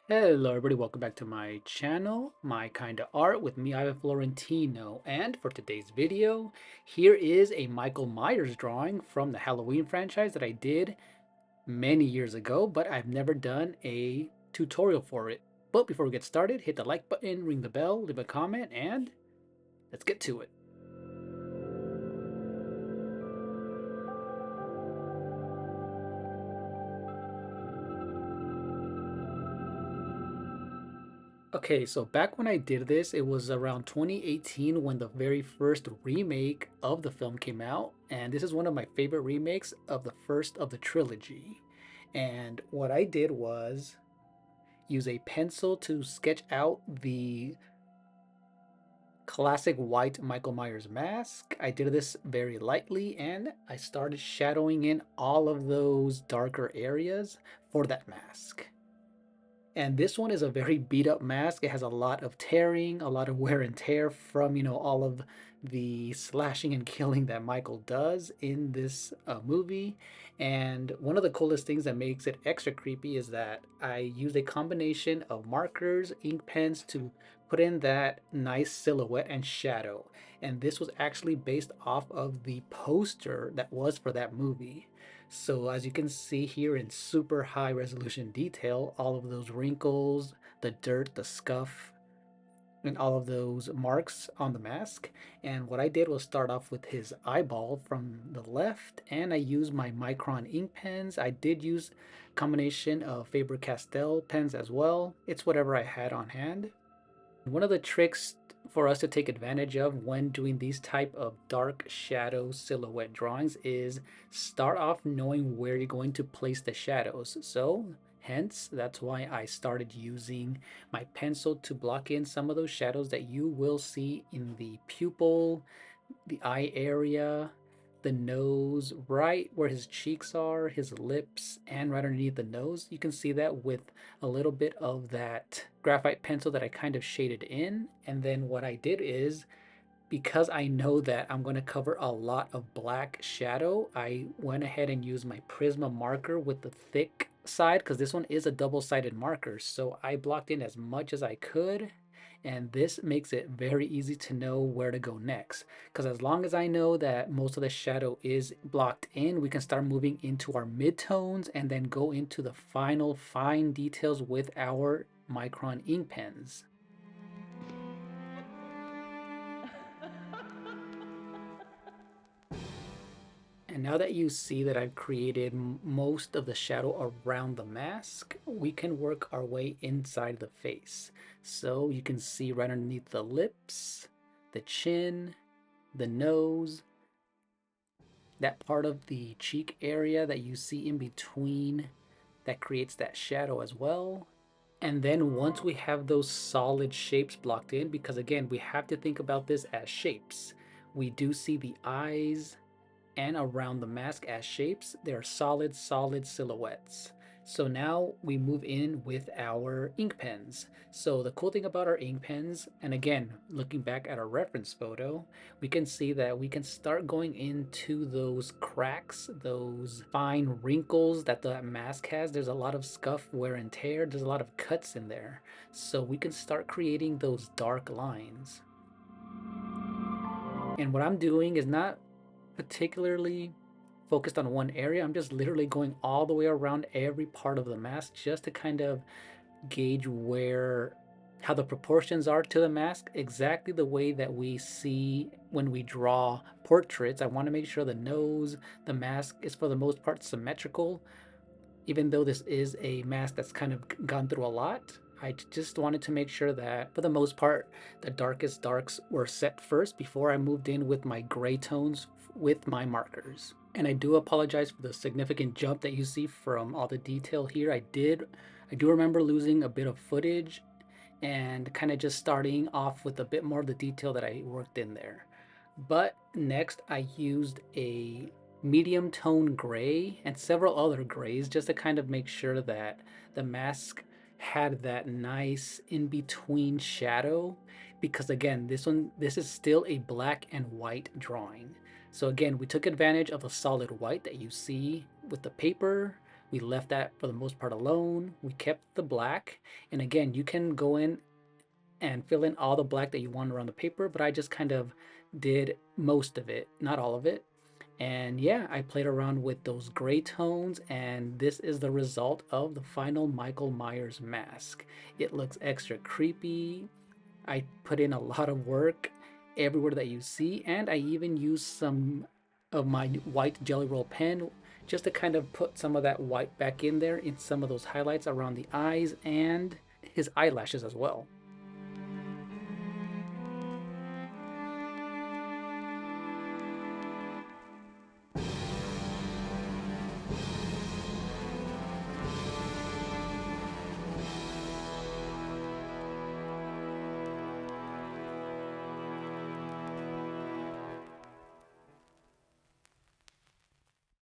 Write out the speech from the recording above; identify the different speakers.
Speaker 1: Hello everybody, welcome back to my channel, My Kinda Art with me, Ivan Florentino. And for today's video, here is a Michael Myers drawing from the Halloween franchise that I did many years ago, but I've never done a tutorial for it. But before we get started, hit the like button, ring the bell, leave a comment, and let's get to it. Okay, so back when I did this, it was around 2018 when the very first remake of the film came out, and this is one of my favorite remakes of the first of the trilogy. And what I did was use a pencil to sketch out the classic white Michael Myers mask. I did this very lightly and I started shadowing in all of those darker areas for that mask. And this one is a very beat up mask. It has a lot of tearing, a lot of wear and tear from, all of the slashing and killing that Michael does in this movie. And one of the coolest things that makes it extra creepy is that I used a combination of markers, ink pens to put in that nice silhouette and shadow. And this was actually based off of the poster that was for that movie. So as you can see here in super high resolution detail, all of those wrinkles, the dirt, the scuff, and all of those marks on the mask. And what I did was start off with his eyeball from the left, and I used my Micron ink pens. I did use a combination of Faber Castell pens as well. It's whatever I had on hand. One of the tricks for us to take advantage of when doing these type of dark shadow silhouette drawings is start off knowing where you're going to place the shadows. So hence, that's why I started using my pencil to block in some of those shadows that you will see in the pupil, the eye area, the nose, right where his cheeks are, his lips, and right underneath the nose. You can see that with a little bit of that graphite pencil that I kind of shaded in. And then what I did is, because I know that I'm going to cover a lot of black shadow, I went ahead and used my Prisma marker with the thick side, because this one is a double-sided marker. So I blocked in as much as I could, and this makes it very easy to know where to go next, because as long as I know that most of the shadow is blocked in, we can start moving into our midtones and then go into the final fine details with our Micron ink pens. And now that you see that I've created most of the shadow around the mask, we can work our way inside the face. So you can see right underneath the lips, the chin, the nose, that part of the cheek area that you see in between that creates that shadow as well. And then once we have those solid shapes blocked in, because again, we have to think about this as shapes. We do see the eyes and around the mask as shapes. They're solid silhouettes. So now we move in with our ink pens. So the cool thing about our ink pens, and again, looking back at our reference photo, we can see that we can start going into those cracks, those fine wrinkles that the mask has. There's a lot of scuff, wear and tear. There's a lot of cuts in there. So we can start creating those dark lines. And what I'm doing is not particularly focused on one area. I'm just literally going all the way around every part of the mask just to kind of gauge how the proportions are to the mask, exactly the way that we see when we draw portraits. I want to make sure the nose, the mask is for the most part symmetrical. Even though this is a mask that's kind of gone through a lot, I just wanted to make sure that for the most part, the darkest darks were set first before I moved in with my gray tones with my markers. And I do apologize for the significant jump that you see from all the detail here. I do remember losing a bit of footage and kind of just starting off with a bit more of the detail that I worked in there. But next I used a medium tone gray and several other grays just to kind of make sure that the mask had that nice in between shadow, because again, this is still a black and white drawing. So again, we took advantage of the solid white that you see with the paper, We left that for the most part alone. We kept the black. And again, you can go in and fill in all the black that you want around the paper, but I just kind of did most of it, not all of it. And yeah, I played around with those gray tones, and this is the result of the final Michael Myers mask. It looks extra creepy. I put in a lot of work everywhere that you see, and I even used some of my white Jelly Roll pen just to kind of put some of that white back in there in some of those highlights around the eyes and his eyelashes as well.